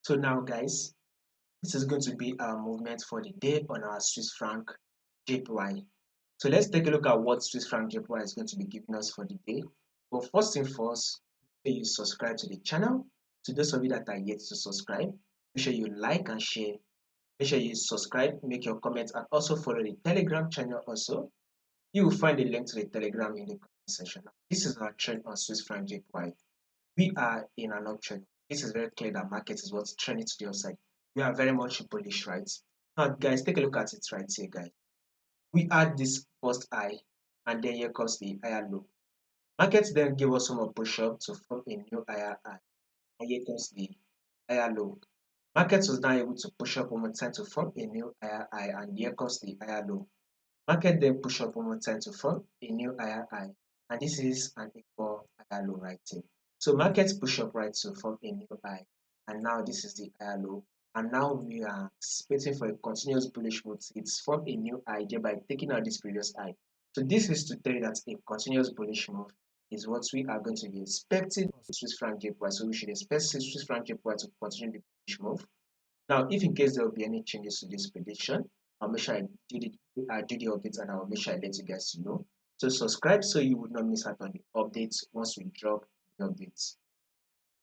So now guys, this is going to be our movement for the day on our Swiss franc JPY. So let's take a look at what Swiss franc JPY is going to be giving us for the day. But first thing first, make sure you subscribe to the channel. To those of you that are yet to subscribe, make sure you like and share. Make sure you subscribe, make your comments, and also follow the Telegram channel also. You will find the link to the Telegram in the comment section. This is our trend on Swiss franc JPY. We are in an uptrend. This is very clear that market is what's trending to the upside. We are very much bullish, right? Now, guys, take a look at it right here, guys. We had this first high, and then here comes the higher low. Markets then give us some more push up to form a new higher high, and here comes the higher low. Markets was now able to push up one more time to form a new higher high, and here comes the higher low. Market then push up one more time to form a new higher high, and this is an equal higher low right here. So markets push up right to form a new high, and now this is the higher low, and now we are anticipating for a continuous bullish move. It's formed a new high by taking out this previous high. So this is to tell you that a continuous bullish move is what we are going to be expecting on Swiss franc JPY. So we should expect Swiss franc JPY to continue the bullish move. Now, if in case there will be any changes to this prediction, I'll make sure I do the updates, and I'll make sure I let you guys know. So subscribe so you would not miss out on the updates once we drop the updates.